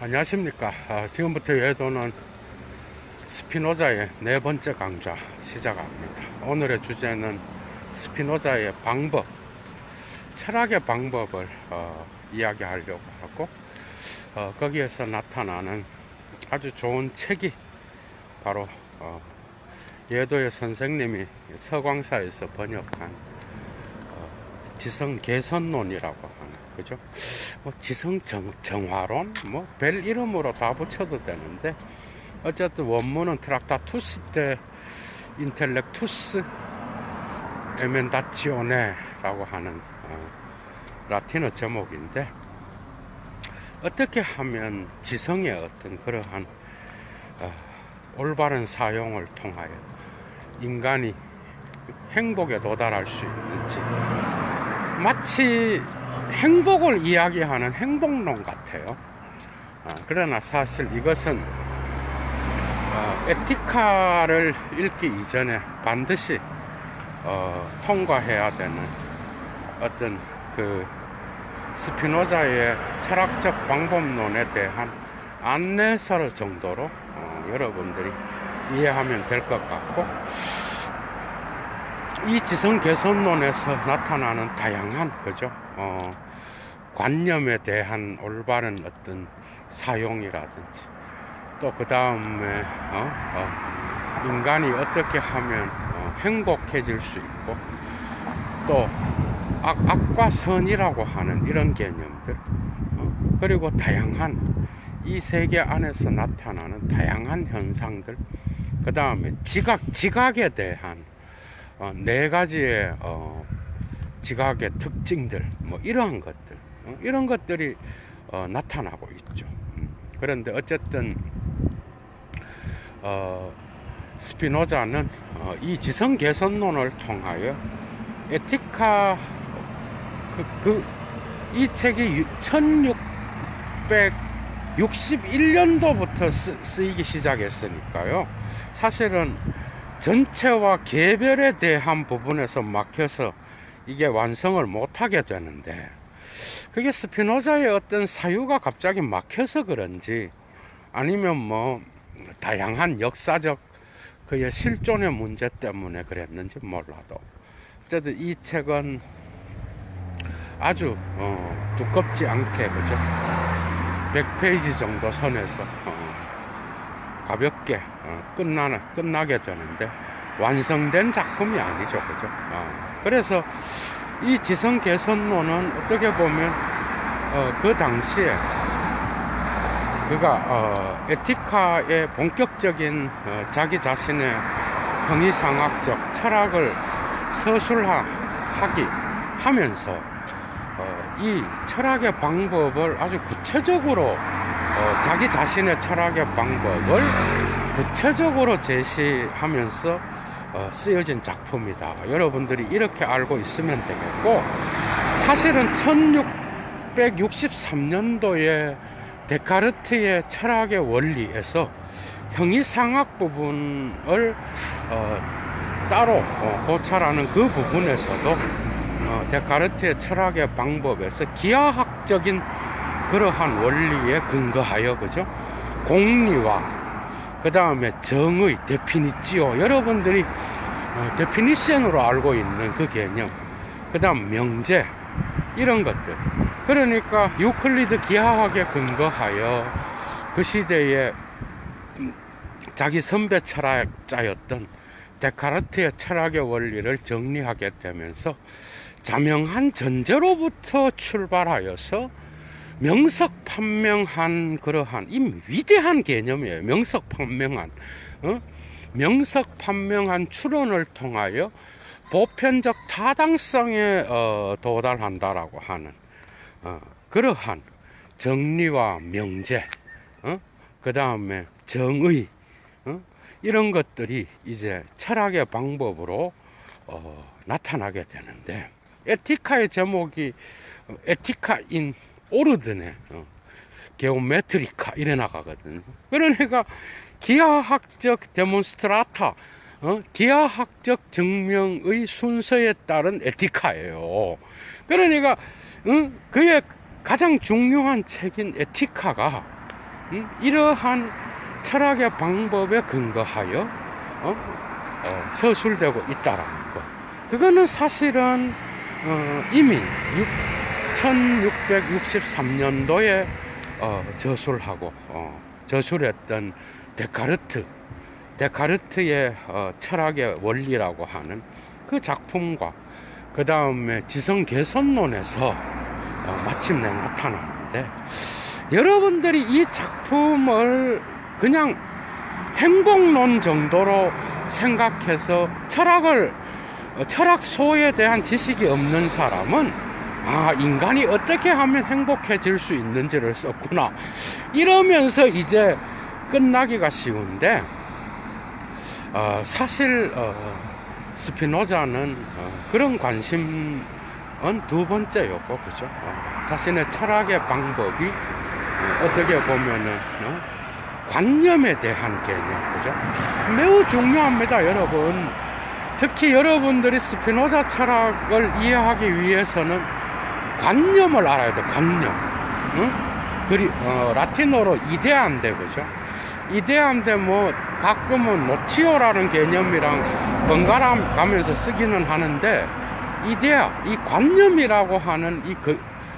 안녕하십니까. 지금부터 예도는 스피노자의 네 번째 강좌 시작합니다. 오늘의 주제는 스피노자의 방법, 철학의 방법을 이야기하려고 하고, 거기에서 나타나는 아주 좋은 책이 바로 예도의 선생님이 서광사에서 번역한 지성 개선론이라고 하는, 그죠? 지성 정화론, 별 이름으로 다 붙여도 되는데, 어쨌든 원문은 트락타투스 테 인텔렉투스 에멘다치오네라고 하는 라틴어 제목인데, 어떻게 하면 지성의 어떤 그러한 올바른 사용을 통하여 인간이 행복에 도달할 수 있는지, 마치 행복을 이야기하는 행복론 같아요. 그러나 사실 이것은 에티카를 읽기 이전에 반드시 통과해야 되는 어떤 그 스피노자의 철학적 방법론에 대한 안내서 정도로 여러분들이 이해하면 될 것 같고, 이 지성 개선론에서 나타나는 다양한, 그죠? 관념에 대한 올바른 어떤 사용이라든지, 또 그 다음에 인간이 어떻게 하면 행복해질 수 있고, 또 악과 선이라고 하는 이런 개념들, 그리고 다양한 이 세계 안에서 나타나는 다양한 현상들, 그 다음에 지각에 대한 네 가지의 지각의 특징들, 이러한 것들, 이런 것들이 나타나고 있죠. 그런데 어쨌든 스피노자는 이 지성 개선론을 통하여 에티카 이 책이 1661년도부터 쓰이기 시작했으니까요. 사실은 전체와 개별에 대한 부분에서 막혀서 이게 완성을 못하게 되는데, 그게 스피노자의 어떤 사유가 갑자기 막혀서 그런지, 아니면 다양한 역사적 그의 실존의 문제 때문에 그랬는지 몰라도, 어쨌든 이 책은 아주 두껍지 않게, 그죠? 100페이지 정도 선에서 가볍게 끝나게 되는데, 완성된 작품이 아니죠, 그죠? 그래서 이 지성 개선론은 어떻게 보면 그 당시에 그가 에티카의 본격적인 자기 자신의 형이상학적 철학을 서술하기 하면서 이 철학의 방법을 아주 구체적으로 자기 자신의 철학의 방법을 구체적으로 제시하면서 쓰여진 작품이다. 여러분들이 이렇게 알고 있으면 되겠고, 사실은 1663년도에 데카르트의 철학의 원리에서 형이상학 부분을 따로 고찰하는 그 부분에서도 데카르트의 철학의 방법에서 기하학적인 그러한 원리에 근거하여, 그죠? 공리와 그 다음에 정의, 데피니치오, 여러분들이 데피니션으로 알고 있는 그 개념, 그 다음 명제, 이런 것들, 그러니까 유클리드 기하학에 근거하여 그 시대에 자기 선배 철학자였던 데카르트의 철학의 원리를 정리하게 되면서 자명한 전제로부터 출발하여서 명석판명한 그러한 이 위대한 개념이에요. 명석판명한 추론을 통하여 보편적 타당성에 도달한다라고 하는 그러한 정리와 명제, 그 다음에 정의, 이런 것들이 이제 철학의 방법으로 나타나게 되는데, 에티카의 제목이 에티카인 오르드네, 게오메트리카 이래 나가거든요. 그러니까 기하학적 데몬스트라타, 기하학적 증명의 순서에 따른 에티카예요. 그러니까 그의 가장 중요한 책인 에티카가 이러한 철학의 방법에 근거하여 서술되고 있다라는 것. 그거는 사실은 이미 1663년도에 저술하고 저술했던 데카르트의 철학의 원리라고 하는 그 작품과 그 다음에 지성개선론에서 마침내 나타나는데, 여러분들이 이 작품을 그냥 행복론 정도로 생각해서 철학소에 대한 지식이 없는 사람은 인간이 어떻게 하면 행복해질 수 있는지를 썼구나 이러면서 이제 끝나기가 쉬운데, 사실 스피노자는 그런 관심은 두 번째였고, 그죠? 자신의 철학의 방법이 어떻게 보면은 관념에 대한 개념, 그죠? 매우 중요합니다, 여러분. 특히 여러분들이 스피노자 철학을 이해하기 위해서는 관념을 알아야 돼요. 관념. 라틴어로 이데아인데, 그죠? 이데아인데 가끔은 노치오라는 개념이랑 번갈아 가면서 쓰기는 하는데, 이데아, 이 관념이라고 하는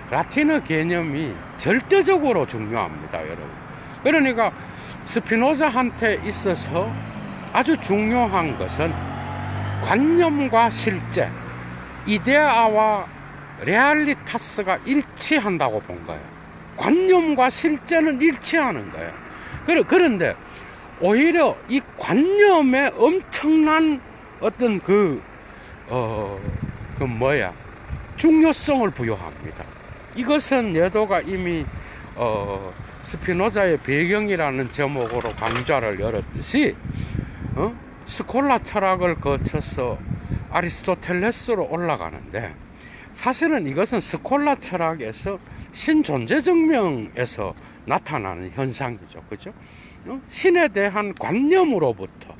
라틴어 개념이 절대적으로 중요합니다, 여러분. 그러니까 스피노자한테 있어서 아주 중요한 것은 관념과 실제, 이데아와 레알리타스가 일치한다고 본 거예요. 관념과 실제는 일치하는 거예요. 그런데 오히려 이 관념에 엄청난 어떤 중요성을 부여합니다. 이것은 예도가 이미 스피노자의 배경이라는 제목으로 강좌를 열었듯이 스콜라 철학을 거쳐서 아리스토텔레스로 올라가는데, 사실은 이것은 스콜라 철학에서 신존재증명에서 나타나는 현상이죠. 그죠? 신에 대한 관념으로부터,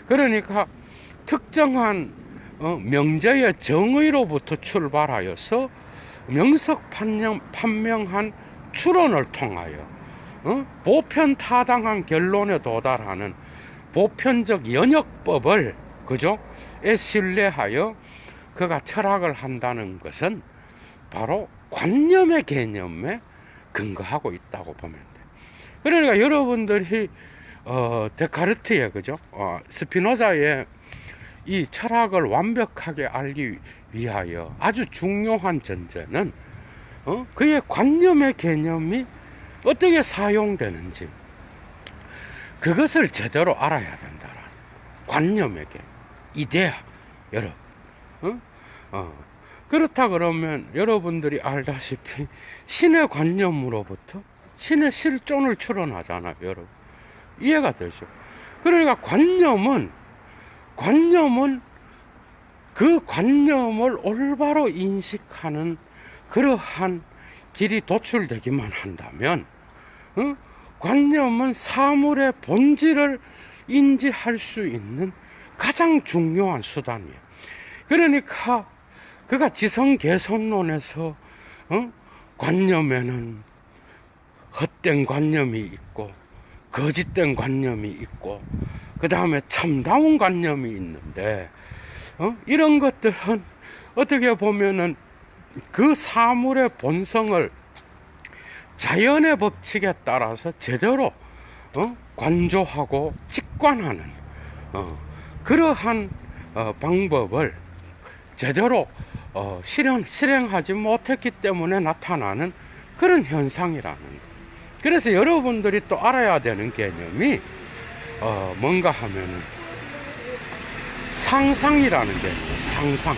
그러니까 특정한 명제의 정의로부터 출발하여서 명석 판명한 추론을 통하여 보편타당한 결론에 도달하는 보편적 연역법을, 그죠? 에 신뢰하여 그가 철학을 한다는 것은 바로 관념의 개념에 근거하고 있다고 보면 돼. 그러니까 여러분들이 데카르트의, 그죠? 스피노자의 이 철학을 완벽하게 알기 위하여 아주 중요한 전제는 그의 관념의 개념이 어떻게 사용되는지, 그것을 제대로 알아야 된다라는 관념의 개념, 이데아, 여러분. 그렇다 그러면 여러분들이 알다시피 신의 관념으로부터 신의 실존을 추론하잖아요, 여러분. 이해가 되죠? 그러니까 관념은 그 관념을 올바로 인식하는 그러한 길이 도출되기만 한다면, 관념은 사물의 본질을 인지할 수 있는 가장 중요한 수단이에요. 그러니까 그가 지성개선론에서 관념에는 헛된 관념이 있고 거짓된 관념이 있고 그 다음에 참다운 관념이 있는데, 이런 것들은 어떻게 보면은 그 사물의 본성을 자연의 법칙에 따라서 제대로 관조하고 직관하는 그러한 방법을 제대로 실행하지 못했기 때문에 나타나는 그런 현상이라는 거. 그래서 여러분들이 또 알아야 되는 개념이 뭔가 하면은 상상이라는 개념. 상상.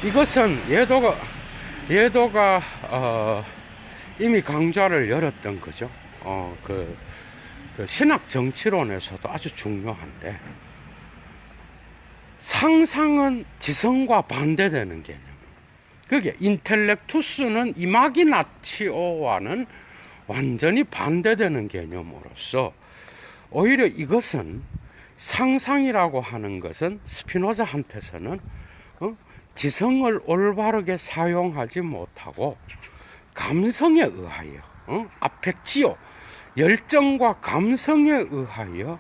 이것은 예도가 이미 강좌를 열었던 거죠. 그 신학 정치론에서도 아주 중요한데, 상상은 지성과 반대되는 개념. 그게 인텔렉투스는 이마기나치오와는 완전히 반대되는 개념으로서, 오히려 이것은 상상이라고 하는 것은 스피노자한테서는 지성을 올바르게 사용하지 못하고 감성에 의하여 아펙치오, 열정과 감성에 의하여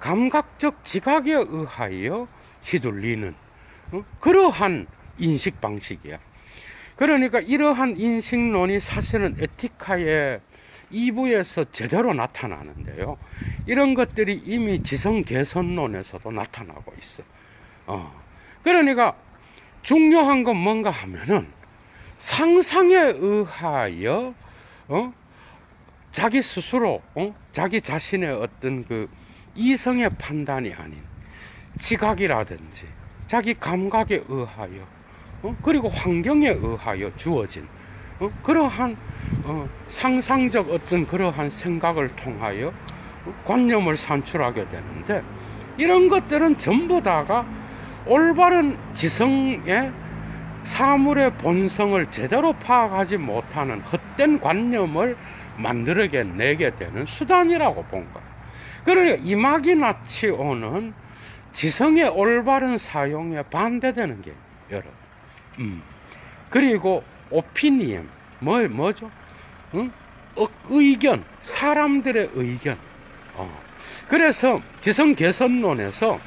감각적 지각에 의하여 휘둘리는 그러한 인식 방식이야. 그러니까 이러한 인식론이 사실은 에티카의 2부에서 제대로 나타나는데요. 이런 것들이 이미 지성 개선론에서도 나타나고 있어. 그러니까 중요한 건 뭔가 하면은 상상에 의하여 자기 스스로 자기 자신의 어떤 그 이성의 판단이 아닌 지각이라든지 자기 감각에 의하여 그리고 환경에 의하여 주어진 그러한 상상적 어떤 그러한 생각을 통하여 관념을 산출하게 되는데, 이런 것들은 전부 다가 올바른 지성의 사물의 본성을 제대로 파악하지 못하는 헛된 관념을 만들어내게 되는 수단이라고 본 거예요. 그러니까 이마기나치오는 지성의 올바른 사용에 반대되는 게 여러분. 그리고 오피니언 뭐죠? 의견, 사람들의 의견. 그래서 지성 개선론에서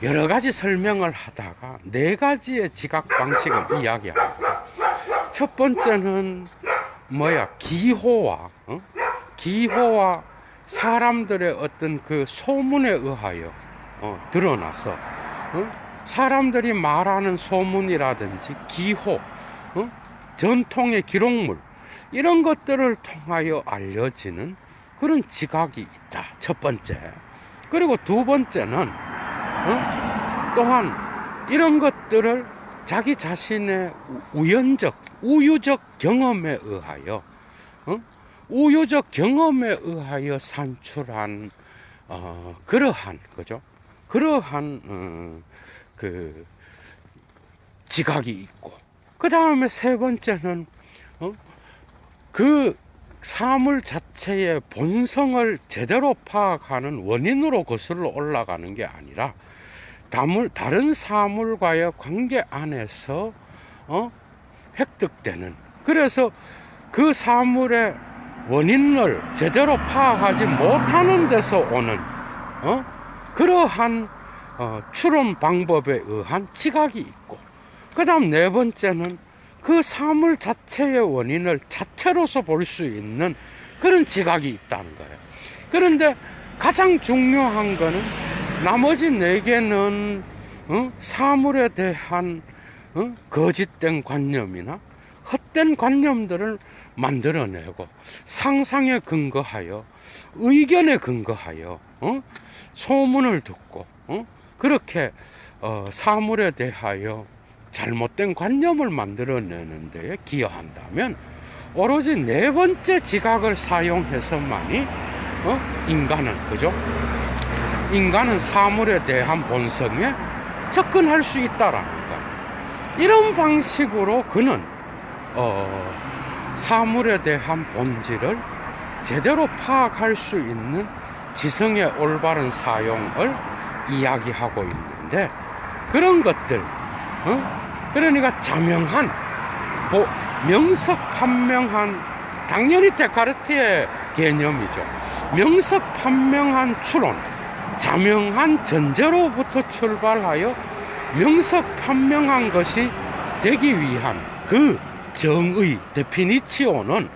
여러 가지 설명을 하다가 4가지의 지각 방식을 이야기합니다. 첫 번째는 기호와 사람들의 어떤 그 소문에 의하여 드러나서 사람들이 말하는 소문이라든지 기호, 전통의 기록물, 이런 것들을 통하여 알려지는 그런 지각이 있다. 첫 번째. 그리고 두 번째는 또한 이런 것들을 자기 자신의 우유적 경험에 의하여 산출한 그러한 그 지각이 있고, 그 다음에 세 번째는 그 사물 자체의 본성을 제대로 파악하는 원인으로 거슬러 올라가는 게 아니라 다른 사물과의 관계 안에서 획득되는, 그래서 그 사물의 원인을 제대로 파악하지 못하는 데서 오는 그러한 추론 방법에 의한 지각이 있고, 그 다음 네 번째는 그 사물 자체의 원인을 자체로서 볼 수 있는 그런 지각이 있다는 거예요. 그런데 가장 중요한 거는 나머지 4개는 사물에 대한 거짓된 관념이나 헛된 관념들을 만들어내고 상상에 근거하여 의견에 근거하여 소문을 듣고 그렇게 사물에 대하여 잘못된 관념을 만들어내는 데에 기여한다면, 오로지 4번째 지각을 사용해서만이 인간은 사물에 대한 본성에 접근할 수 있다라는 거예요. 이런 방식으로 그는 사물에 대한 본질을 제대로 파악할 수 있는 지성의 올바른 사용을 이야기하고 있는데, 그런 것들 그러니까 자명한 명석판명한, 당연히 데카르트의 개념이죠. 명석판명한 추론, 자명한 전제로부터 출발하여 명석판명한 것이 되기 위한 그 정의, 데피니치오는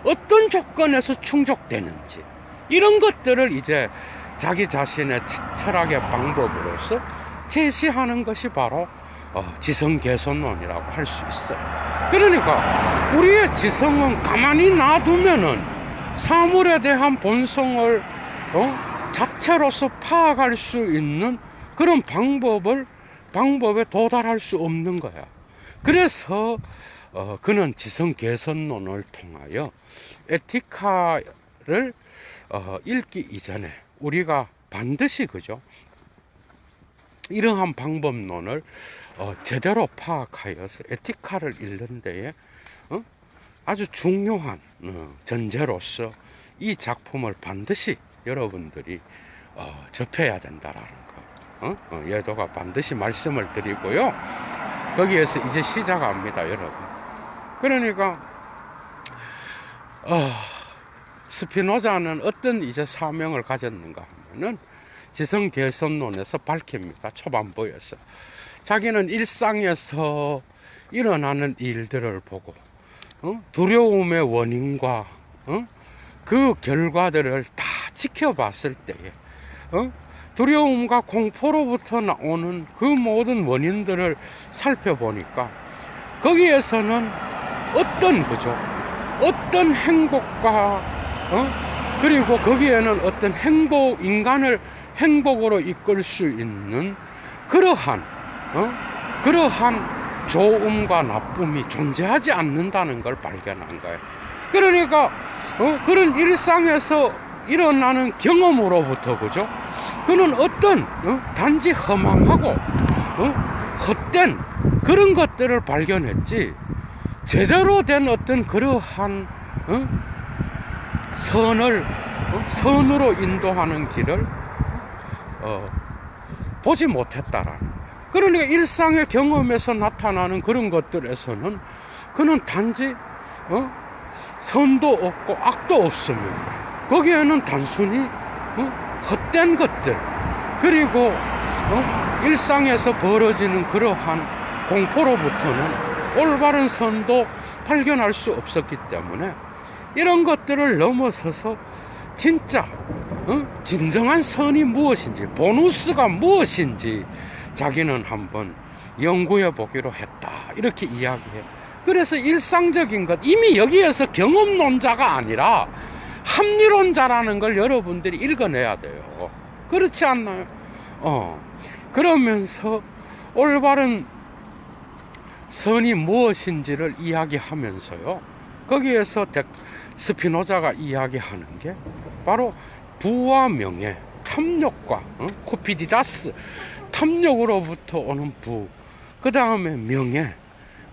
어떤 조건에서 충족되는지, 이런 것들을 이제 자기 자신의 철학의 방법으로서 제시하는 것이 바로 지성 개선론이라고 할 수 있어요. 그러니까 우리의 지성은 가만히 놔두면은 사물에 대한 본성을 자체로서 파악할 수 있는 그런 방법에 도달할 수 없는 거야. 그래서 그는 지성 개선론을 통하여 에티카를 읽기 이전에 우리가 반드시 이러한 방법론을 제대로 파악하여서 에티카를 읽는 데에 아주 중요한 전제로서 이 작품을 반드시 여러분들이 접해야 된다라는 거, 예도가 반드시 말씀을 드리고요. 거기에서 이제 시작합니다, 여러분. 그러니까 스피노자는 어떤 이제 사명을 가졌는가 하면은 지성 개선론에서 밝힙니다. 초반부에서 자기는 일상에서 일어나는 일들을 보고 두려움의 원인과 그 결과들을 다 지켜봤을 때에 두려움과 공포로부터 나오는 그 모든 원인들을 살펴보니까 거기에서는 어떤 행복과 그리고 거기에는 어떤 인간을 행복으로 이끌 수 있는 그러한 좋음과 나쁨이 존재하지 않는다는 걸 발견한 거예요. 그러니까 그런 일상에서 일어나는 경험으로부터 그죠? 그는 단지 허망하고 헛된 그런 것들을 발견했지 제대로 된 어떤 그러한 선으로 인도하는 길을 보지 못했다라는 거예요. 그러니까 일상의 경험에서 나타나는 그런 것들에서는 그는 단지 선도 없고 악도 없으며 거기에는 단순히 헛된 것들 그리고 일상에서 벌어지는 그러한 공포로부터는 올바른 선도 발견할 수 없었기 때문에 이런 것들을 넘어서서 진짜 진정한 선이 무엇인지 보누스가 무엇인지 자기는 한번 연구해 보기로 했다 이렇게 이야기해. 그래서 일상적인 것 이미 여기에서 경험론자가 아니라 합리론자라는 걸 여러분들이 읽어내야 돼요. 그렇지 않나요? 그러면서 올바른 선이 무엇인지를 이야기하면서요 거기에서 스피노자가 이야기하는 게 바로 부와 명예, 탐욕과 쿠피디다스 탐욕으로부터 오는 부, 그 다음에 명예,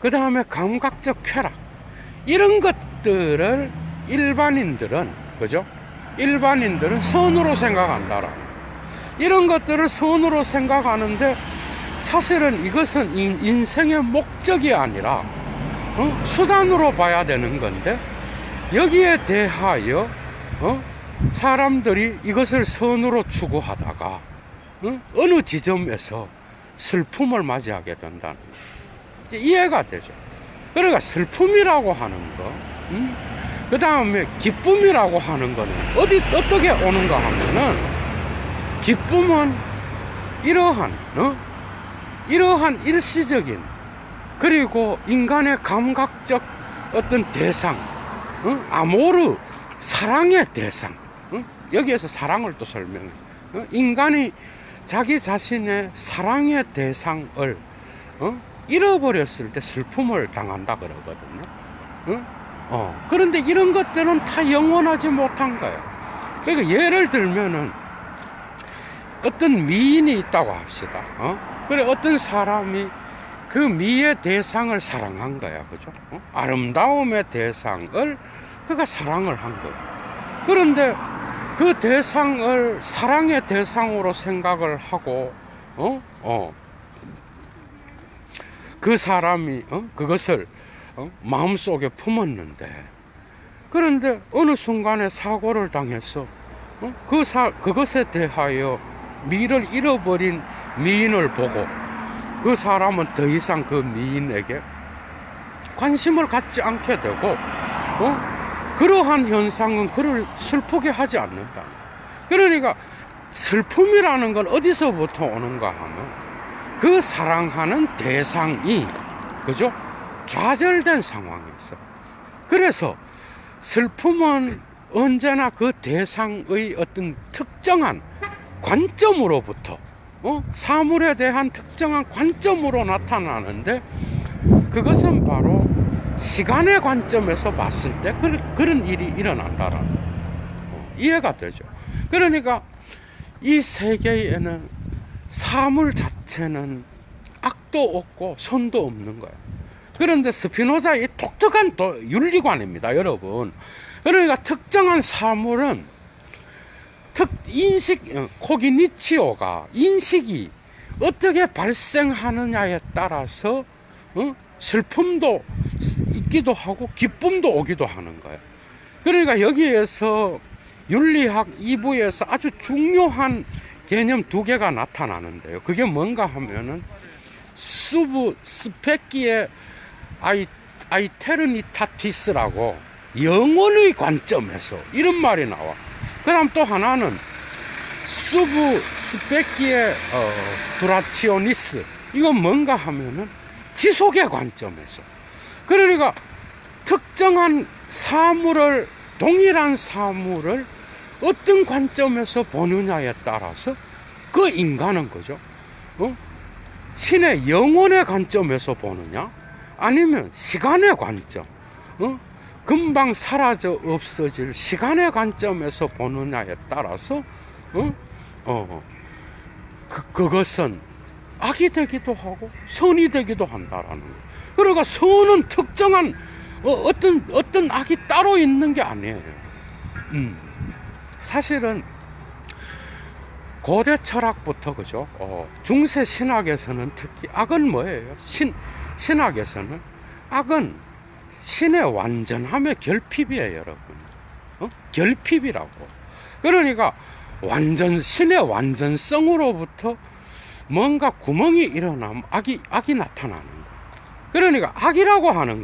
그 다음에 감각적 쾌락 이런 것들을 일반인들은 선으로 생각한다라. 이런 것들을 선으로 생각하는데 사실은 이것은 인생의 목적이 아니라 수단으로 봐야 되는 건데 여기에 대하여 사람들이 이것을 선으로 추구하다가 어느 지점에서 슬픔을 맞이하게 된다는 거 이해가 되죠. 그러니까 슬픔이라고 하는 거 그 다음에 기쁨이라고 하는 거는 어떻게 오는가 하면은 기쁨은 이러한 일시적인 그리고 인간의 감각적 어떤 대상 아모르 사랑의 대상 여기에서 사랑을 또 설명해. 인간이 자기 자신의 사랑의 대상을 잃어버렸을 때 슬픔을 당한다 그러거든요. 그런데 이런 것들은 다 영원하지 못한 거예요. 그러니까 예를 들면은 어떤 미인이 있다고 합시다. 그래 어떤 사람이 그 미의 대상을 사랑한 거야, 그죠? 아름다움의 대상을 그가 사랑을 한 거야. 그런데 그 대상을 사랑의 대상으로 생각을 하고 그 사람이 그것을 마음속에 품었는데 그런데 어느 순간에 사고를 당해서 그것에 대하여 미를 잃어버린 미인을 보고 그 사람은 더 이상 그 미인에게 관심을 갖지 않게 되고 그러한 현상은 그를 슬프게 하지 않는다. 그러니까 슬픔이라는 건 어디서부터 오는가 하면 그 사랑하는 대상이 그죠? 좌절된 상황에서. 그래서 슬픔은 언제나 그 대상의 어떤 특정한 관점으로부터 사물에 대한 특정한 관점으로 나타나는데 그것은 바로 시간의 관점에서 봤을 때 그런 일이 일어난다라는 이해가 되죠. 그러니까 이 세계에는 사물 자체는 악도 없고 선도 없는 거예요. 그런데 스피노자의 독특한 윤리관입니다, 여러분. 그러니까 특정한 사물은 코기니치오가 인식이 어떻게 발생하느냐에 따라서 슬픔도 있기도 하고 기쁨도 오기도 하는 거예요. 그러니까 여기에서 윤리학 2부에서 아주 중요한 개념 두 개가 나타나는데요. 그게 뭔가 하면은 수브 스페키의 아이테르니타티스라고 영혼의 관점에서 이런 말이 나와. 그 다음 또 하나는 수브 스페키의 두라치오니스, 이건 뭔가 하면은 지속의 관점에서. 그러니까 특정한 사물을, 동일한 사물을 어떤 관점에서 보느냐에 따라서 그 인간은 그죠? 신의 영혼의 관점에서 보느냐, 아니면 시간의 관점, 금방 사라져 없어질 시간의 관점에서 보느냐에 따라서 그것은 악이 되기도 하고 선이 되기도 한다라는 거예요. 그러니까 선은 특정한 어떤 악이 따로 있는 게 아니에요. 사실은 고대 철학부터 그죠? 중세 신학에서는 특히 악은 뭐예요? 신학에서는 악은 신의 완전함의 결핍이에요, 여러분. 결핍이라고. 그러니까 신의 완전성으로부터 뭔가 구멍이 일어나면 악이 나타나는 거예요. 그러니까 악이라고 하는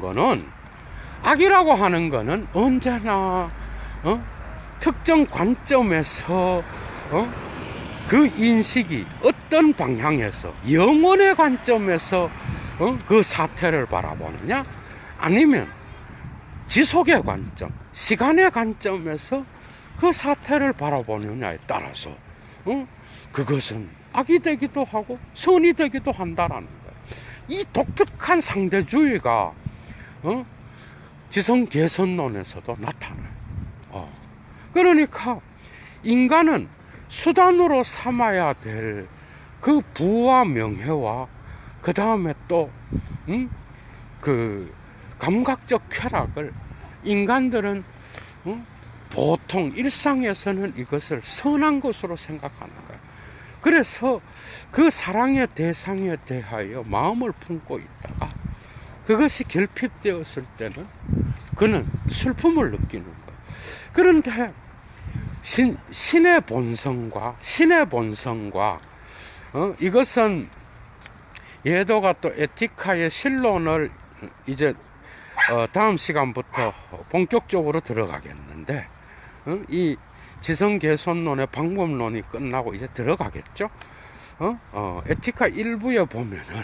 거는 언제나 특정 관점에서 그 인식이 어떤 방향에서, 영혼의 관점에서 그 사태를 바라보느냐, 아니면 지속의 관점, 시간의 관점에서 그 사태를 바라보느냐에 따라서 그것은 악이 되기도 하고 선이 되기도 한다라는 거예요. 이 독특한 상대주의가 지성 개선론에서도 나타나요. 그러니까 인간은 수단으로 삼아야 될 그 부와 명예와 그 다음에 또 그 감각적 쾌락을 인간들은 보통 일상에서는 이것을 선한 것으로 생각하는 거예요. 그래서 그 사랑의 대상에 대하여 마음을 품고 있다가 그것이 결핍되었을 때는 그는 슬픔을 느끼는 거예요. 그런데 신의 본성과 이것은 예도가 또 에티카의 실론을 이제 다음 시간부터 본격적으로 들어가겠는데, 이 지성개선론의 방법론이 끝나고 이제 들어가겠죠. 에티카 1부에 보면은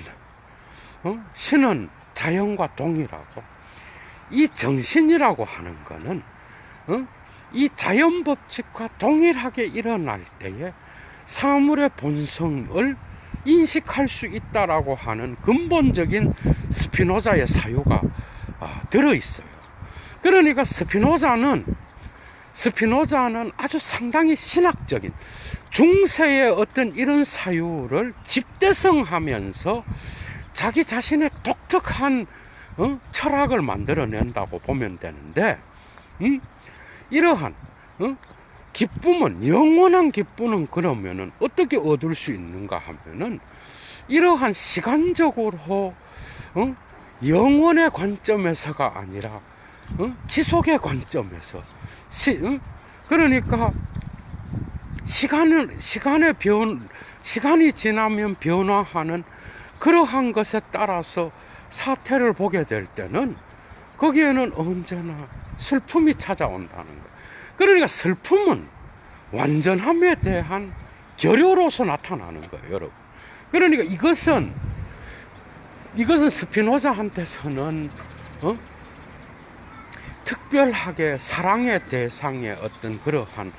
신은 자연과 동일하고, 이 정신이라고 하는 거는 이 자연 법칙과 동일하게 일어날 때에 사물의 본성을 인식할 수 있다라고 하는 근본적인 스피노자의 사유가 들어있어요. 그러니까 스피노자는 아주 상당히 신학적인 중세의 어떤 이런 사유를 집대성하면서 자기 자신의 독특한 철학을 만들어낸다고 보면 되는데, 이러한 기쁨은, 영원한 기쁨은 그러면은 어떻게 얻을 수 있는가 하면은, 이러한 시간적으로 영원의 관점에서가 아니라 지속의 관점에서, 그러니까 시간이 지나면 변화하는 그러한 것에 따라서 사태를 보게 될 때는 거기에는 언제나 슬픔이 찾아온다는 거예요. 그러니까 슬픔은 완전함에 대한 결여로서 나타나는 거예요, 여러분. 그러니까 이것은 스피노자한테서는 특별하게 사랑의 대상의 어떤 그러한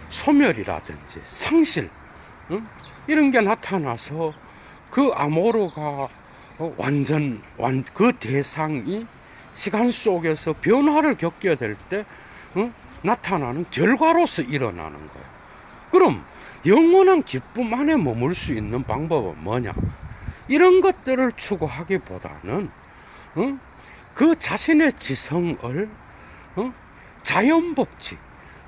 소멸이라든지 상실, 이런 게 나타나서 그 아모르가 그 대상이 시간 속에서 변화를 겪게 될 때 나타나는 결과로서 일어나는 거예요. 그럼 영원한 기쁨 안에 머물 수 있는 방법은 뭐냐? 이런 것들을 추구하기보다는 그 자신의 지성을 자연 법칙,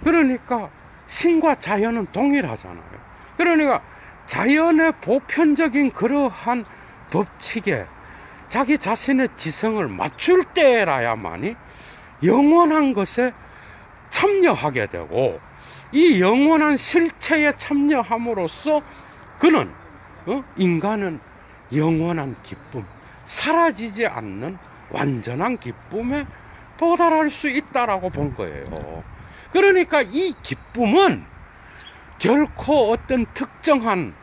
그러니까 신과 자연은 동일하잖아요. 그러니까 자연의 보편적인 그러한 법칙에 자기 자신의 지성을 맞출 때라야만이 영원한 것에 참여하게 되고, 이 영원한 실체에 참여함으로써 그는 인간은 영원한 기쁨, 사라지지 않는 완전한 기쁨에 도달할 수 있다라고 본 거예요. 그러니까 이 기쁨은 결코 어떤 특정한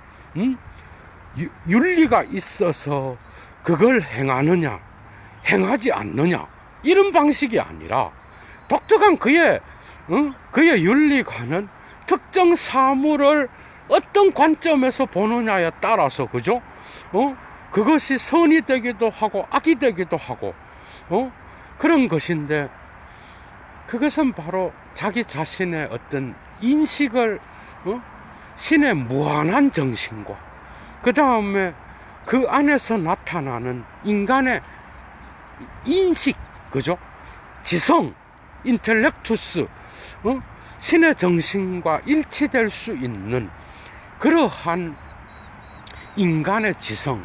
윤리가 있어서 그걸 행하느냐 행하지 않느냐 이런 방식이 아니라, 독특한 그의 윤리관은 특정 사물을 어떤 관점에서 보느냐에 따라서, 그죠? 그것이 선이 되기도 하고 악이 되기도 하고 그런 것인데, 그것은 바로 자기 자신의 어떤 인식을 신의 무한한 정신과 그 다음에 그 안에서 나타나는 인간의 인식, 그죠? 지성, 인텔렉투스, 신의 정신과 일치될 수 있는 그러한 인간의 지성,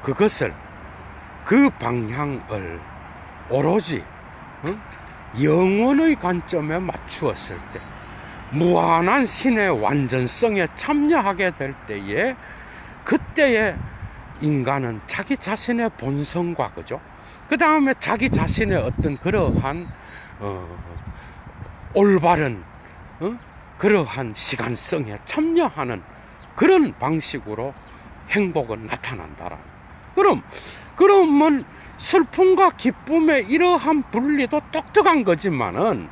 그것을, 그 방향을 오로지 영혼의 관점에 맞추었을 때, 무한한 신의 완전성에 참여하게 될 때에, 그때에 인간은 자기 자신의 본성과, 그죠? 그 다음에 자기 자신의 어떤 그러한 올바른 그러한 시간성에 참여하는 그런 방식으로 행복은 나타난다라. 그러면 슬픔과 기쁨의 이러한 분리도 똑똑한 거지만은,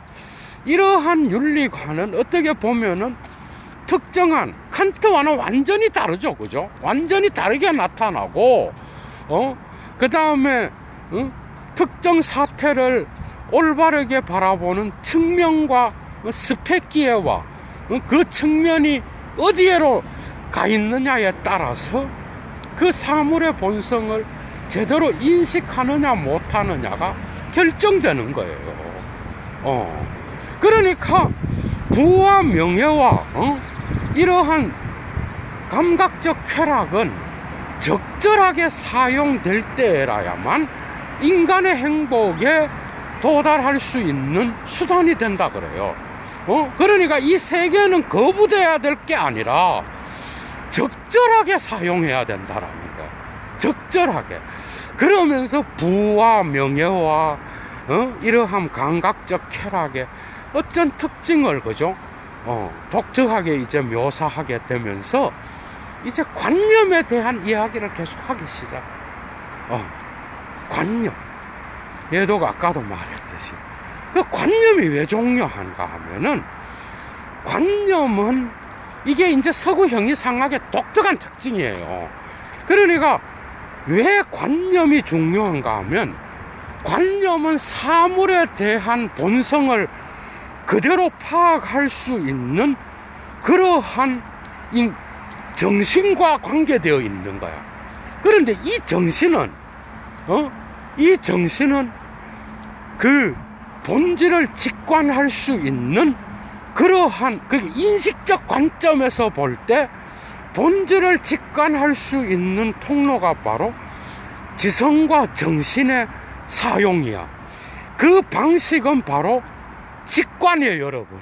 이러한 윤리관은 어떻게 보면은 특정한, 칸트와는 완전히 다르죠, 그죠? 완전히 다르게 나타나고, 그 다음에 특정 사태를 올바르게 바라보는 측면과 스펙기에와 그 측면이 어디에로 가 있느냐에 따라서 그 사물의 본성을 제대로 인식하느냐 못하느냐가 결정되는 거예요. 그러니까 부와 명예와 이러한 감각적 쾌락은 적절하게 사용될 때라야만 인간의 행복에 도달할 수 있는 수단이 된다 그래요. 그러니까 이 세 개는 거부돼야 될 게 아니라 적절하게 사용해야 된다라는 거예요. 적절하게. 그러면서 부와 명예와 이러한 감각적 쾌락의 어떤 특징을, 그죠? 독특하게 이제 묘사하게 되면서 이제 관념에 대한 이야기를 계속하기 시작. 관념. 얘도 아까도 말했듯이 그 관념이 왜 중요한가 하면은, 관념은 이게 이제 서구 형이상학의 독특한 특징이에요. 그러니까 왜 관념이 중요한가 하면, 관념은 사물에 대한 본성을 그대로 파악할 수 있는 그러한 정신과 관계되어 있는 거야. 그런데 이 정신은 그 본질을 직관할 수 있는 그러한 그 인식적 관점에서 볼 때 본질을 직관할 수 있는 통로가 바로 지성과 정신의 사용이야. 그 방식은 바로 직관이에요, 여러분.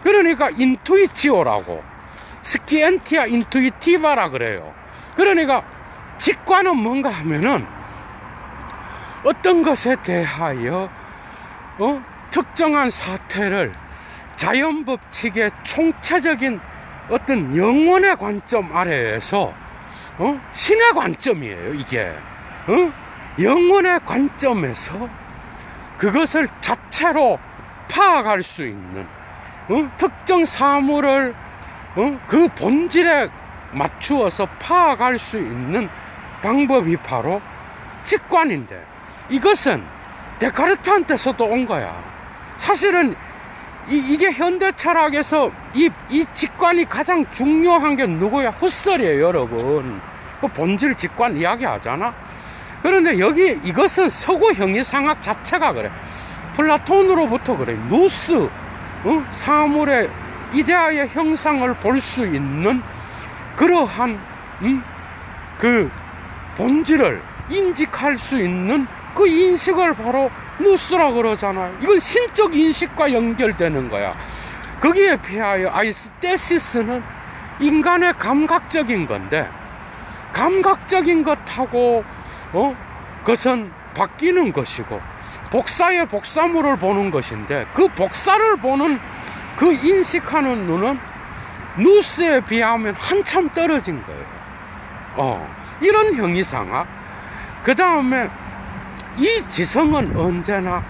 그러니까 인투이치오라고, 스키엔티아 인투이티바라 그래요. 그러니까 직관은 뭔가 하면은 어떤 것에 대하여 특정한 사태를 자연법칙의 총체적인 어떤 영혼의 관점 아래에서 신의 관점이에요, 이게. 영혼의 관점에서 그것을 자체로 파악할 수 있는, 특정 사물을 그 본질에 맞추어서 파악할 수 있는 방법이 바로 직관인데, 이것은 데카르트한테서도 온 거야. 사실은 이게 현대 철학에서 이 직관이 가장 중요한 게 누구야? 후설이에요, 여러분. 그 본질 직관 이야기 하잖아. 그런데 여기 이것은 서구 형이상학 자체가 그래. 플라톤으로부터 그래. 누스, 사물의 이데아의 형상을 볼 수 있는 그러한 그 본질을 인식할 수 있는 그 인식을 바로 누스라 그러잖아요. 이건 신적 인식과 연결되는 거야. 거기에 비하여 아이스테시스는 인간의 감각적인 건데, 감각적인 것하고 그것은 바뀌는 것이고, 복사의 복사물을 보는 것인데, 그 복사를 보는 그 인식하는 눈은 누스에 비하면 한참 떨어진 거예요. 이런 형이상학. 그 다음에 이 지성은 언제나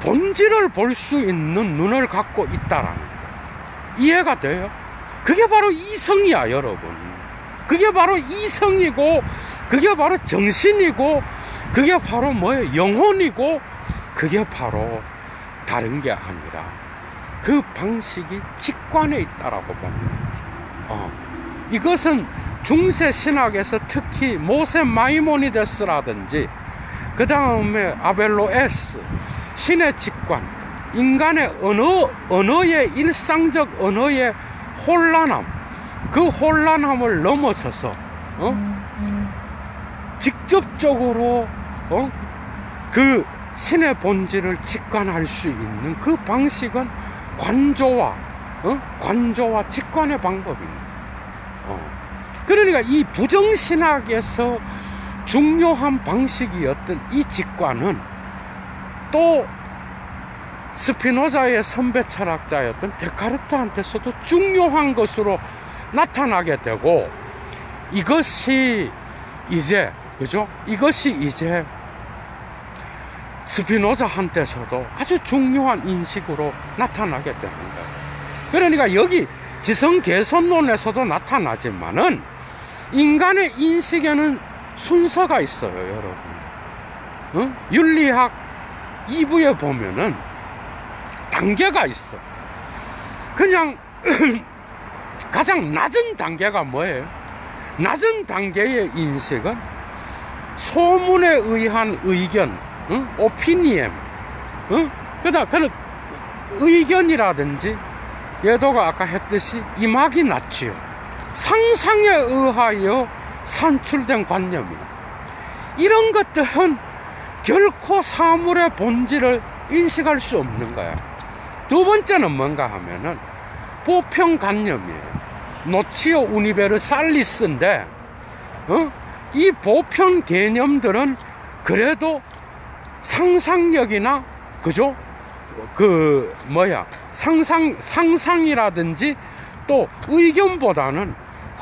본질을 볼 수 있는 눈을 갖고 있다라는 거예요. 이해가 돼요? 그게 바로 이성이야, 여러분. 그게 바로 이성이고, 그게 바로 정신이고, 그게 바로 뭐예요? 영혼이고, 그게 바로 다른 게 아니라 그 방식이 직관에 있다라고 봅니다. 이것은 중세 신학에서 특히 모세 마이모니데스라든지 그 다음에 아벨로에스, 신의 직관, 인간의 언어의 일상적 언어의 혼란함, 그 혼란함을 넘어서서 직접적으로 그 신의 본질을 직관할 수 있는 그 방식은 관조와 직관의 방법입니다. 그러니까 이 부정신학에서 중요한 방식이었던 이 직관은 또 스피노자의 선배 철학자였던 데카르트한테서도 중요한 것으로 나타나게 되고, 이것이 이제 스피노자한테서도 아주 중요한 인식으로 나타나게 되는 거예요. 그러니까 여기 지성개선론에서도 나타나지만은 인간의 인식에는 순서가 있어요, 여러분. 윤리학 2부에 보면은 단계가 있어. 그냥 가장 낮은 단계가 뭐예요? 낮은 단계의 인식은 소문에 의한 의견, 오피니엠, 그다음 의견이라든지, 예도가 아까 했듯이 이마기나치오, 상상에 의하여 산출된 관념이에요. 이런 것들은 결코 사물의 본질을 인식할 수 없는 거야. 두 번째는 뭔가 하면은 보편관념이에요. 노치오 우니베르살리스인데, 이 보편 개념들은 그래도 상상력이나, 그죠? 상상이라든지 또 의견보다는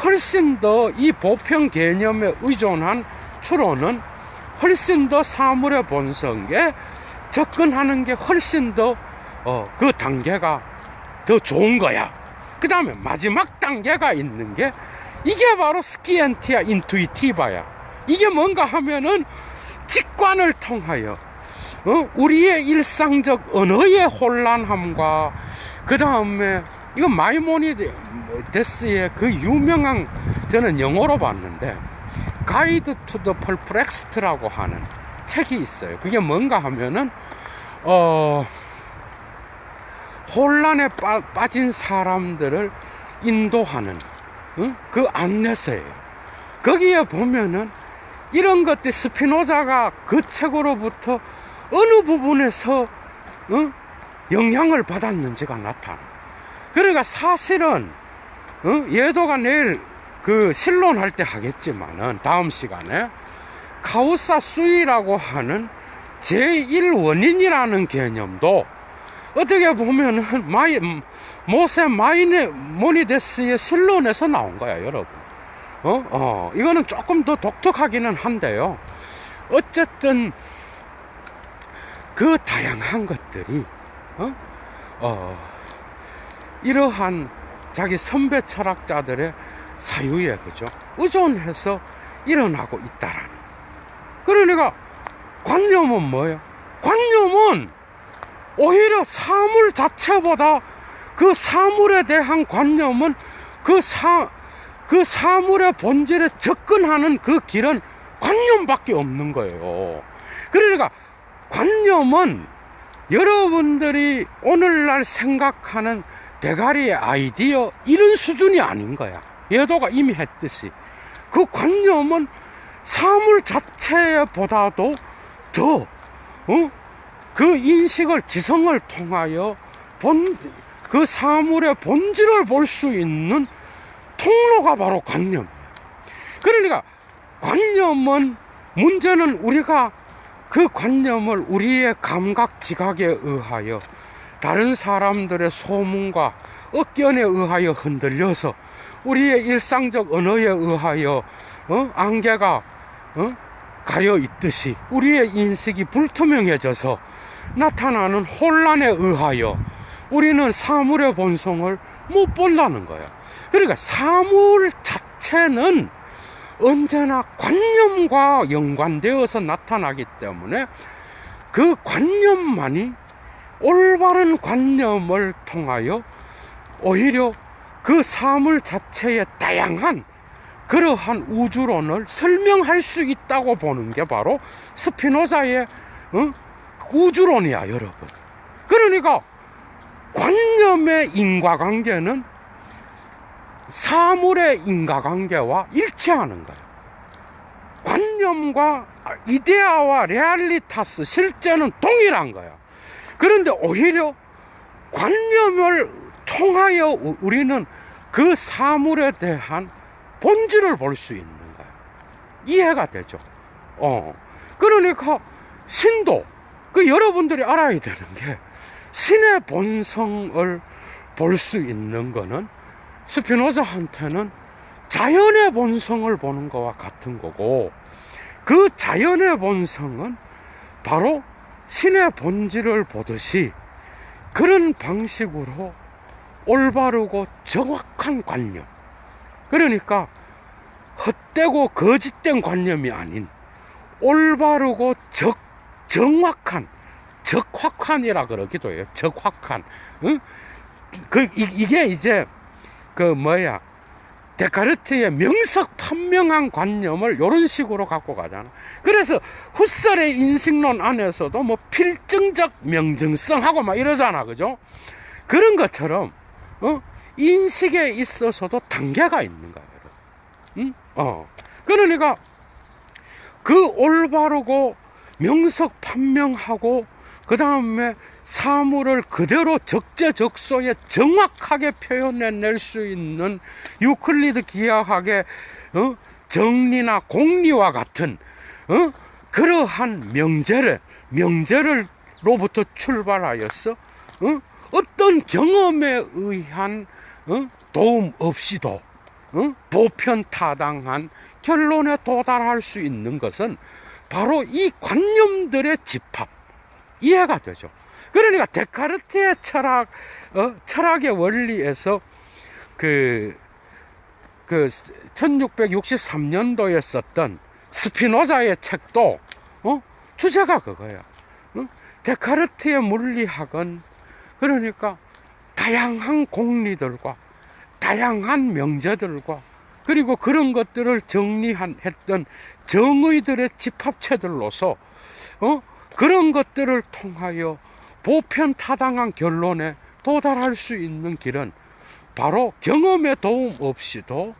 훨씬 더 이 보편 개념에 의존한 추론은 훨씬 더 사물의 본성에 접근하는 게 훨씬 더 그 단계가 더 좋은 거야. 그 다음에 마지막 단계가 있는 게, 이게 바로 스키엔티아 인투이티바야. 이게 뭔가 하면은 직관을 통하여 우리의 일상적 언어의 혼란함과, 그 다음에 이거 마이모니데스의 그 유명한, 저는 영어로 봤는데 가이드 투 더 퍼플렉스드라고 하는 책이 있어요. 그게 뭔가 하면은 혼란에 빠진 사람들을 인도하는 그 안내서예요. 거기에 보면은 이런 것들 스피노자가 그 책으로부터 어느 부분에서 영향을 받았는지가 나타나. 그러니까 사실은 예도가 내일 그 신론할 때 하겠지만은 다음 시간에 카우사 수이라고 하는 제1원인이라는 개념도 어떻게 보면은 모세 마이모니데스의 신론에서 나온 거야, 여러분. 이거는 조금 더 독특하기는 한데요. 어쨌든 그 다양한 것들이 이러한 자기 선배 철학자들의 사유에, 그죠, 의존해서 일어나고 있다라는. 그러니까 관념은 뭐예요? 관념은 오히려 사물 자체보다 그 사물에 대한 관념은 그 사물의 본질에 접근하는 그 길은 관념밖에 없는 거예요. 그러니까 관념은 여러분들이 오늘날 생각하는 대가리의 아이디어 이런 수준이 아닌 거야. 예도가 이미 했듯이 그 관념은 사물 자체보다도 더 그 인식을, 지성을 통하여 그 사물의 본질을 볼 수 있는 통로가 바로 관념이에요. 그러니까 관념은, 문제는 우리가 그 관념을 우리의 감각 지각에 의하여, 다른 사람들의 소문과 억견에 의하여 흔들려서, 우리의 일상적 언어에 의하여 안개가 가려 있듯이 우리의 인식이 불투명해져서 나타나는 혼란에 의하여 우리는 사물의 본성을 못 본다는 거예요. 그러니까 사물 자체는 언제나 관념과 연관되어서 나타나기 때문에 그 관념만이, 올바른 관념을 통하여 오히려 그 사물 자체의 다양한 그러한 우주론을 설명할 수 있다고 보는 게 바로 스피노자의 우주론이야, 여러분. 그러니까 관념의 인과관계는 사물의 인과관계와 일치하는 거예요. 관념과 이데아와 레알리타스, 실제는 동일한 거예요. 그런데 오히려 관념을 통하여 우리는 그 사물에 대한 본질을 볼 수 있는 거예요. 이해가 되죠? 그러니까 신도, 여러분들이 알아야 되는 게, 신의 본성을 볼 수 있는 거는 스피노자한테는 자연의 본성을 보는 것과 같은 거고, 그 자연의 본성은 바로 신의 본질을 보듯이 그런 방식으로 올바르고 정확한 관념, 그러니까 헛되고 거짓된 관념이 아닌 올바르고 정확한, 적확한이라 그러기도 해요. 적확한. 이게 이제 데카르트의 명석판명한 관념을 이런 식으로 갖고 가잖아. 그래서 후설의 인식론 안에서도 뭐 필증적 명증성하고 막 이러잖아, 그죠? 그런 것처럼 인식에 있어서도 단계가 있는 거예요, 여러분. 그러니까 그 올바르고 명석판명하고 그 다음에 사물을 그대로 적재적소에 정확하게 표현해낼 수 있는 유클리드 기하학의 정리나 공리와 같은 그러한 명제로부터 출발하여서 어떤 경험에 의한 도움 없이도 보편타당한 결론에 도달할 수 있는 것은 바로 이 관념들의 집합, 이해가 되죠. 그러니까 데카르트의 철학의 원리에서 1663년도에 썼던 스피노자의 책도 주제가 그거야. 데카르트의 물리학은 그러니까 다양한 공리들과 다양한 명제들과 그리고 그런 것들을 정리했던 정의들의 집합체들로서 그런 것들을 통하여 보편타당한 결론에 도달할 수 있는 길은 바로 경험의 도움 없이도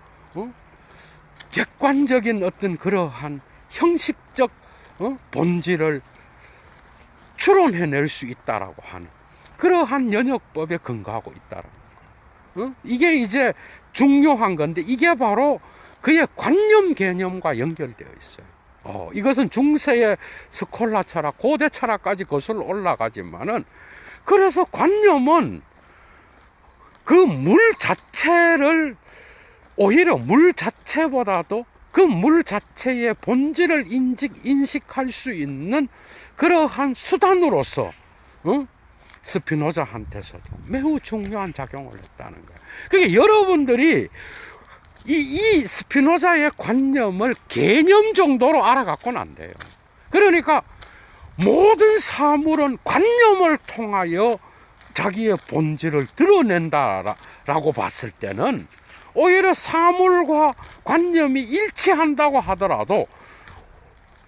객관적인 어떤 그러한 형식적 본질을 추론해낼 수 있다라고 하는 그러한 연역법에 근거하고 있다라는 거. 이게 이제 중요한 건데, 이게 바로 그의 관념 개념과 연결되어 있어요. 이것은 중세의 스콜라 철학, 고대 철학까지 거슬러 올라가지만은, 그래서 관념은 그 물 자체를, 오히려 물 자체보다도 그 물 자체의 본질을 인식할 수 있는 그러한 수단으로서 스피노자한테서도 매우 중요한 작용을 했다는 거예요. 그러니까 여러분들이 이 스피노자의 관념을 개념 정도로 알아갖고는 안 돼요. 그러니까 모든 사물은 관념을 통하여 자기의 본질을 드러낸다라고 봤을 때는 오히려 사물과 관념이 일치한다고 하더라도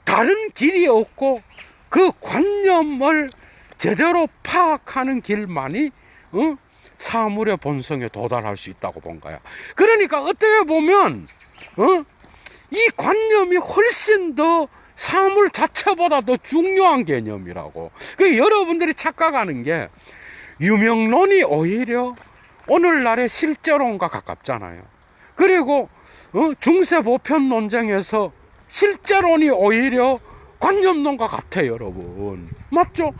다른 길이 없고 그 관념을 제대로 파악하는 길만이 사물의 본성에 도달할 수 있다고 본 거야. 그러니까 어떻게 보면 이 관념이 훨씬 더 사물 자체보다 더 중요한 개념이라고. 그 여러분들이 착각하는 게 유명론이 오히려 오늘날의 실제론과 가깝잖아요. 그리고 중세 보편 논쟁에서 실제론이 오히려 관념론과 같아요, 여러분. 맞죠?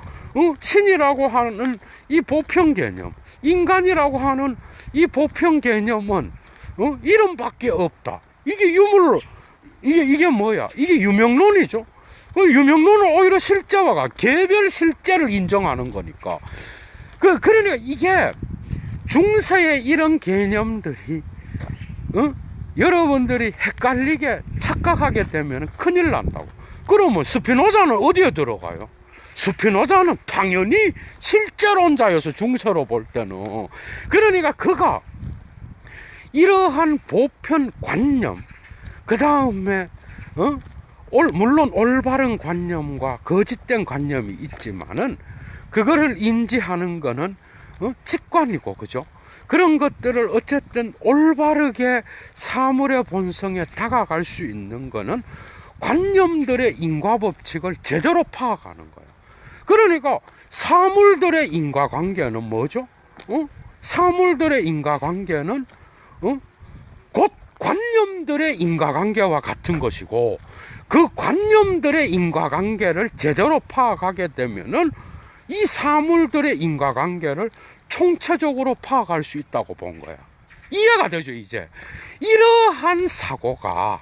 신이라고 하는 이 보편 개념, 인간이라고 하는 이 보편 개념은 이름밖에 없다. 이게 유물로, 이게 뭐야? 이게 유명론이죠. 유명론은 오히려 실제화가 개별 실제를 인정하는 거니까. 그러니까 이게 중세의 이런 개념들이 여러분들이 헷갈리게 착각하게 되면 큰일 난다고. 그러면 스피노자는 어디에 들어가요? 스피노자는 당연히 실제론자여서 중세로 볼 때는. 그러니까 그가 이러한 보편 관념, 그 다음에 물론 올바른 관념과 거짓된 관념이 있지만은 그거를 인지하는 거는 직관이고, 그죠? 그런 것들을 어쨌든 올바르게 사물의 본성에 다가갈 수 있는 거는 관념들의 인과법칙을 제대로 파악하는 거예요. 그러니까 사물들의 인과관계는 뭐죠? 사물들의 인과관계는 곧 관념들의 인과관계와 같은 것이고, 그 관념들의 인과관계를 제대로 파악하게 되면은 이 사물들의 인과관계를 총체적으로 파악할 수 있다고 본 거야. 이해가 되죠, 이제? 이러한 사고가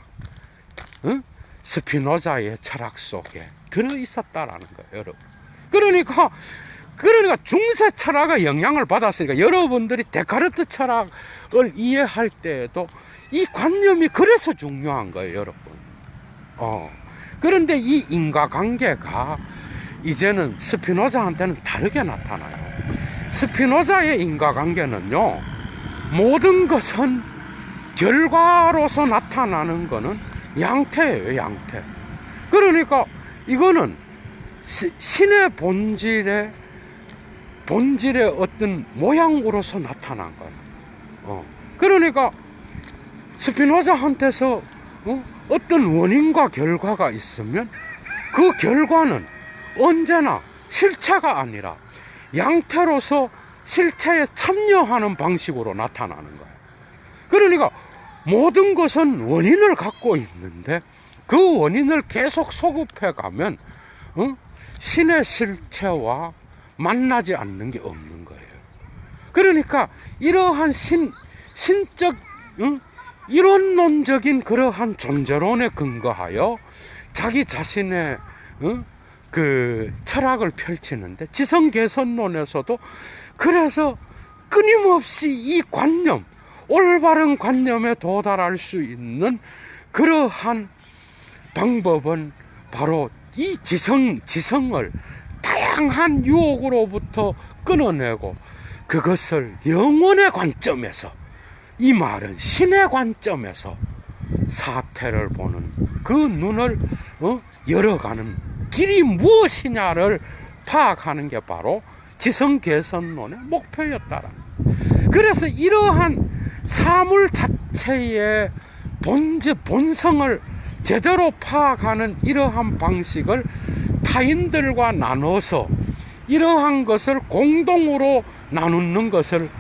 스피노자의 철학 속에 들어있었다라는 거예요, 여러분. 그러니까 중세 철학의 영향을 받았으니까 여러분들이 데카르트 철학을 이해할 때에도 이 관념이 그래서 중요한 거예요, 여러분. 그런데 이 인과관계가 이제는 스피노자한테는 다르게 나타나요. 스피노자의 인과관계는요, 모든 것은 결과로서 나타나는 거는 양태예요, 양태. 그러니까 이거는 신의 본질의 어떤 모양으로서 나타난 거예요. 그러니까 스피노자한테서 어떤 원인과 결과가 있으면 그 결과는 언제나 실체가 아니라 양태로서 실체에 참여하는 방식으로 나타나는 거예요. 그러니까 모든 것은 원인을 갖고 있는데 그 원인을 계속 소급해 가면 신의 실체와 만나지 않는 게 없는 거예요. 그러니까 이러한 신적 이론론적인 그러한 존재론에 근거하여 자기 자신의 그 철학을 펼치는데, 지성개선론에서도 그래서 끊임없이 이 관념, 올바른 관념에 도달할 수 있는 그러한 방법은 바로 이 지성을 다양한 유혹으로부터 끊어내고 그것을 영혼의 관점에서, 이 말은 신의 관점에서 사태를 보는 그 눈을 열어가는 길이 무엇이냐를 파악하는 게 바로 지성개선론의 목표였다라. 그래서 이러한 사물 자체의 본성을 제대로 파악하는 이러한 방식을 타인들과 나눠서 이러한 것을 공동으로 나누는 것을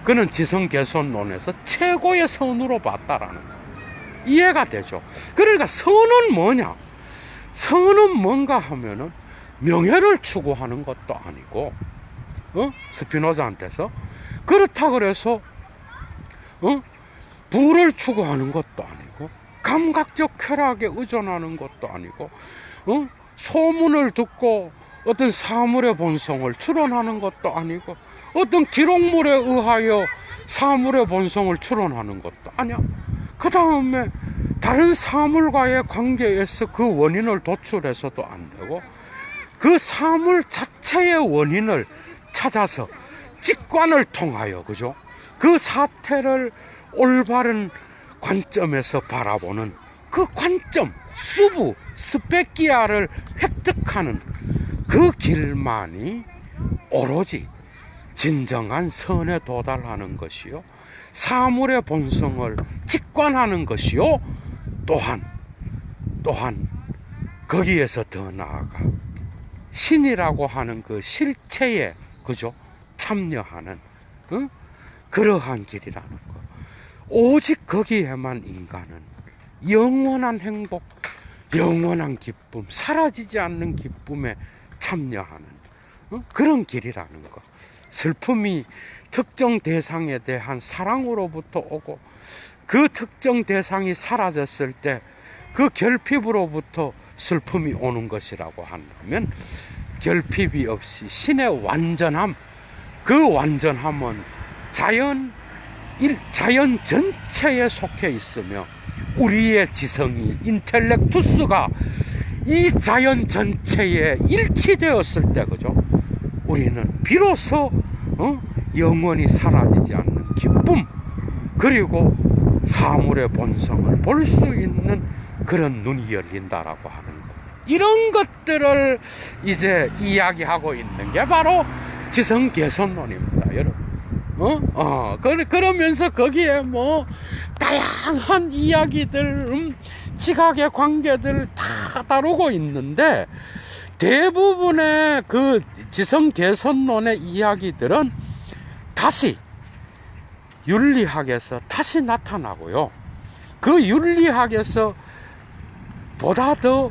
그는 지성개선론에서 최고의 선으로 봤다라는 거예요. 이해가 되죠? 그러니까 선은 뭐냐? 선은 뭔가 하면은 명예를 추구하는 것도 아니고, 스피노자한테서 그렇다 그래서 부를 추구하는 것도 아니고, 감각적 쾌락에 의존하는 것도 아니고, 소문을 듣고 어떤 사물의 본성을 추론하는 것도 아니고, 어떤 기록물에 의하여 사물의 본성을 추론하는 것도 아니야. 그 다음에 다른 사물과의 관계에서 그 원인을 도출해서도 안 되고, 그 사물 자체의 원인을 찾아서 직관을 통하여, 그죠? 그 사태를 올바른 관점에서 바라보는 그 관점, 수부, 스페키아를 획득하는 그 길만이 오로지 진정한 선에 도달하는 것이요, 사물의 본성을 직관하는 것이요, 또한 거기에서 더 나아가 신이라고 하는 그 실체에 그죠? 참여하는 그러한 길이라는 거. 오직 거기에만 인간은 영원한 행복, 영원한 기쁨, 사라지지 않는 기쁨에 참여하는 그런 길이라는 거. 슬픔이 특정 대상에 대한 사랑으로부터 오고 그 특정 대상이 사라졌을 때 그 결핍으로부터 슬픔이 오는 것이라고 한다면 결핍이 없이 신의 완전함, 그 완전함은 자연 전체에 속해 있으며 우리의 지성이 인텔렉투스가 이 자연 전체에 일치되었을 때 그죠? 우리는 비로소 영원히 사라지지 않는 기쁨 그리고 사물의 본성을 볼 수 있는 그런 눈이 열린다라고 하는 것. 이런 것들을 이제 이야기하고 있는 게 바로 지성 개선론입니다, 여러분. 그러면서 거기에 뭐 다양한 이야기들, 지각의 관계들 다 다루고 있는데 대부분의 그 지성 개선론의 이야기들은 다시 윤리학에서 다시 나타나고요. 그 윤리학에서 보다 더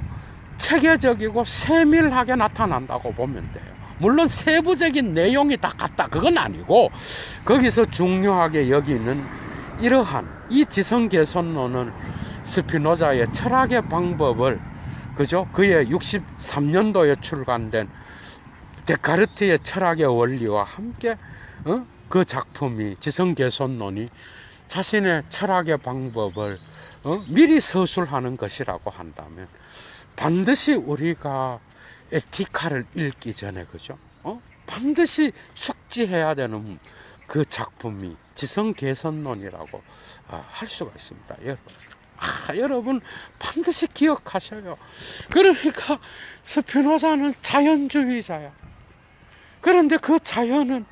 체계적이고 세밀하게 나타난다고 보면 돼요. 물론 세부적인 내용이 다 같다 그건 아니고 거기서 중요하게 여기는 이러한 이 지성 개선론은 스피노자의 철학의 방법을 그죠? 그의 63년도에 출간된 데카르트의 철학의 원리와 함께 그 작품이 지성 개선론이 자신의 철학의 방법을 미리 서술하는 것이라고 한다면 반드시 우리가 에티카를 읽기 전에 그죠? 반드시 숙지해야 되는 그 작품이 지성 개선론이라고 할 수가 있습니다, 여러분. 여러분 반드시 기억하셔요. 그러니까 스피노자는 자연주의자야. 그런데 그 자연은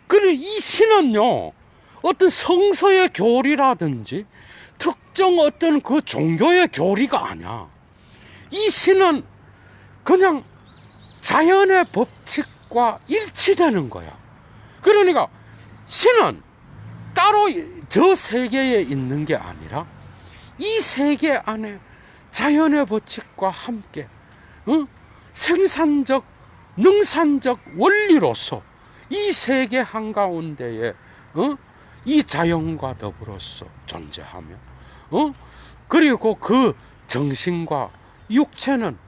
그래 이 신은요 어떤 성서의 교리라든지 특정 어떤 그 종교의 교리가 아니야. 이 신은 그냥 자연의 법칙과 일치되는 거야. 그러니까 신은 따로 저 세계에 있는 게 아니라 이 세계 안에 자연의 법칙과 함께 생산적, 능산적 원리로서 이 세계 한가운데에 이 자연과 더불어서 존재하며 그리고 그 정신과 육체는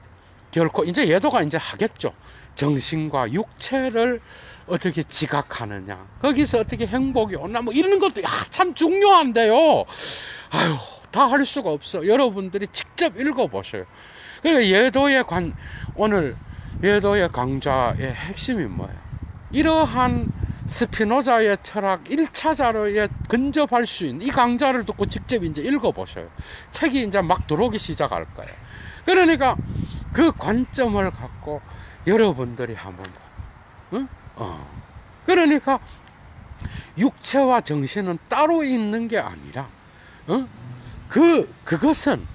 결코 이제 예도가 이제 하겠죠. 정신과 육체를 어떻게 지각하느냐, 거기서 어떻게 행복이 오나 뭐 이런 것도 참 중요한데요. 아유, 다 할 수가 없어. 여러분들이 직접 읽어보세요. 그러니까 오늘 예도의 강좌의 핵심이 뭐예요? 이러한 스피노자의 철학 1차 자료에 근접할 수 있는 이 강좌를 듣고 직접 이제 읽어보세요. 책이 이제 막 들어오기 시작할 거예요. 그러니까 그 관점을 갖고 여러분들이 한번 그러니까 육체와 정신은 따로 있는 게 아니라 그것은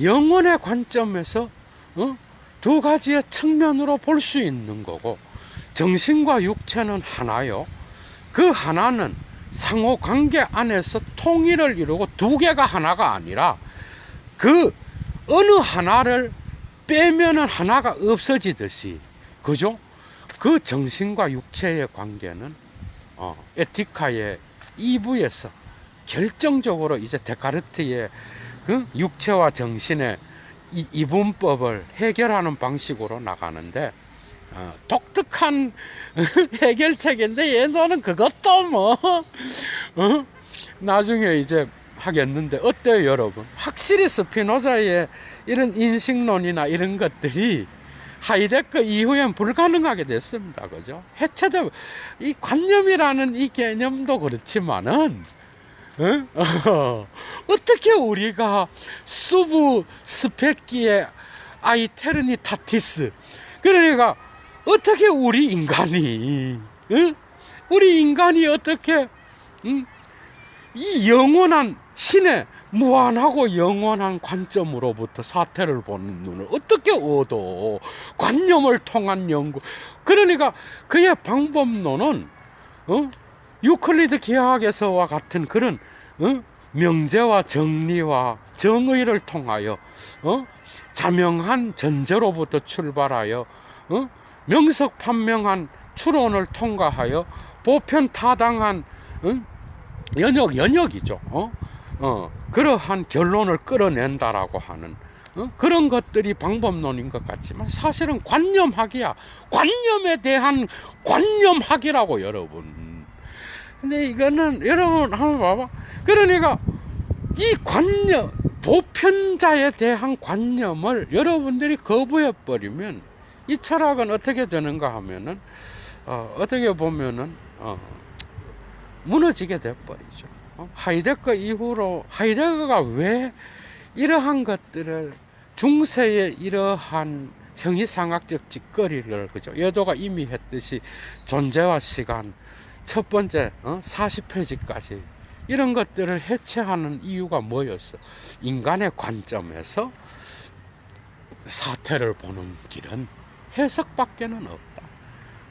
영혼의 관점에서 두 가지의 측면으로 볼 수 있는 거고 정신과 육체는 하나요. 그 하나는 상호관계 안에서 통일을 이루고 두 개가 하나가 아니라 그 어느 하나를 빼면은 하나가 없어지듯이 그죠? 그 정신과 육체의 관계는 에티카의 2부에서 결정적으로 이제 데카르트의 그 육체와 정신의 이분법을 해결하는 방식으로 나가는데 독특한 해결책인데 얘는 그것도 뭐 나중에 이제 하겠는데 어때요, 여러분? 확실히 스피노자의 이런 인식론이나 이런 것들이 하이데크 이후엔 불가능하게 됐습니다. 그죠? 해체되고 이 관념이라는 이 개념도 그렇지만은 어떻게 우리가 수부 스페키의 아이테르니타티스 그러니까 어떻게 우리 인간이 어떻게 이 영원한 신의 무한하고 영원한 관점으로부터 사태를 보는 눈을 어떻게 얻어? 관념을 통한 연구. 그러니까 그의 방법론은 유클리드 기하학에서와 같은 그런 명제와 정리와 정의를 통하여 자명한 전제로부터 출발하여 명석판명한 추론을 통과하여 보편타당한 연역이죠. 그러한 결론을 끌어낸다라고 하는 그런 것들이 방법론인 것 같지만 사실은 관념학이야. 관념에 대한 관념학이라고 여러분. 근데 이거는 여러분 한번 봐봐. 그러니까 이 관념, 보편자에 대한 관념을 여러분들이 거부해 버리면 이 철학은 어떻게 되는가 하면은 어떻게 보면은 무너지게 돼 버리죠. 하이데거 이후로 하이데거가 왜 이러한 것들을 중세의 이러한 형이상학적 짓거리를 그죠? 예도가 이미 했듯이 존재와 시간 첫 번째 40페이지까지 이런 것들을 해체하는 이유가 뭐였어? 인간의 관점에서 사태를 보는 길은 해석밖에는 없다.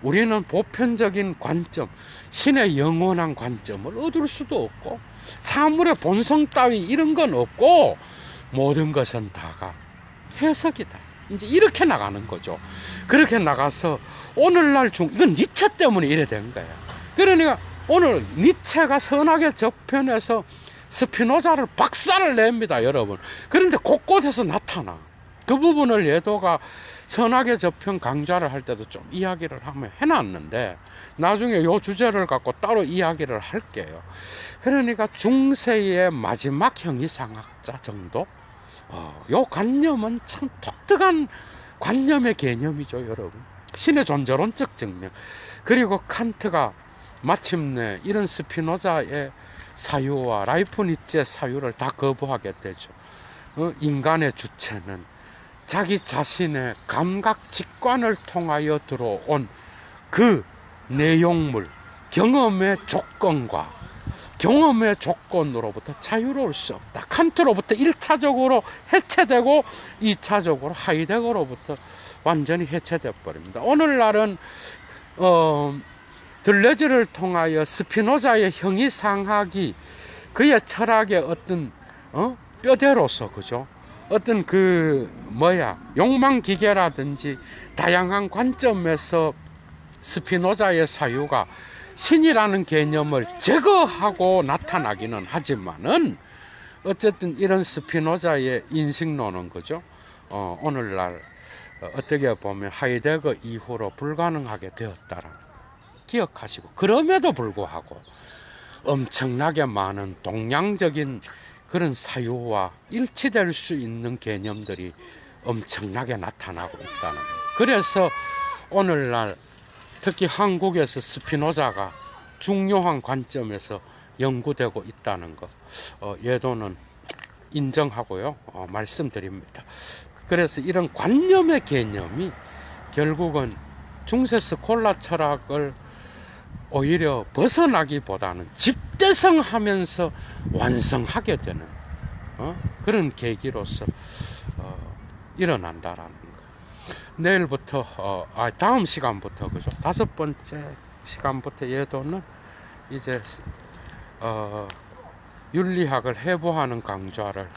우리는 보편적인 관점, 신의 영원한 관점을 얻을 수도 없고 사물의 본성 따위 이런 건 없고 모든 것은 다가 해석이다. 이제 이렇게 나가는 거죠. 그렇게 나가서 오늘날 이건 니체 때문에 이래 된 거야. 그러니까 오늘 니체가 선악의 저편에서 스피노자를 박살을 냅니다, 여러분. 그런데 곳곳에서 나타나. 그 부분을 예도가 선악의 저편 강좌를 할 때도 좀 이야기를 하면 해놨는데 나중에 요 주제를 갖고 따로 이야기를 할게요. 그러니까 중세의 마지막 형이상학자 정도? 요 관념은 참 독특한 관념의 개념이죠, 여러분. 신의 존재론적 증명. 그리고 칸트가 마침내 이런 스피노자의 사유와 라이프니츠의 사유를 다 거부하게 되죠. 인간의 주체는 자기 자신의 감각 직관을 통하여 들어온 그 내용물, 경험의 조건과 경험의 조건으로부터 자유로울 수 없다. 칸트로부터 1차적으로 해체되고 2차적으로 하이데거로부터 완전히 해체되어 버립니다. 오늘날은 들레즈를 통하여 스피노자의 형이상학이 그의 철학의 어떤 뼈대로서 그죠? 어떤 욕망기계라든지 다양한 관점에서 스피노자의 사유가 신이라는 개념을 제거하고 나타나기는 하지만은 어쨌든 이런 스피노자의 인식론은 그죠? 오늘날 어떻게 보면 하이데거 이후로 불가능하게 되었다라는 거 기억하시고, 그럼에도 불구하고 엄청나게 많은 동양적인 그런 사유와 일치될 수 있는 개념들이 엄청나게 나타나고 있다는 거예요. 그래서 오늘날 특히 한국에서 스피노자가 중요한 관점에서 연구되고 있다는 것, 예도는 인정하고요, 말씀드립니다. 그래서 이런 관념의 개념이 결국은 중세 스콜라 철학을 오히려 벗어나기보다는 집대성하면서 완성하게 되는 그런 계기로서 일어난다라는 거. 내일부터 다음 시간부터 그죠? 5번째 시간부터 예도는 이제 윤리학을 해부하는 강좌를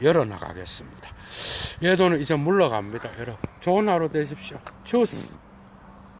열어나가겠습니다. 예도는 이제 물러갑니다. 여러분 좋은 하루 되십시오. 주스.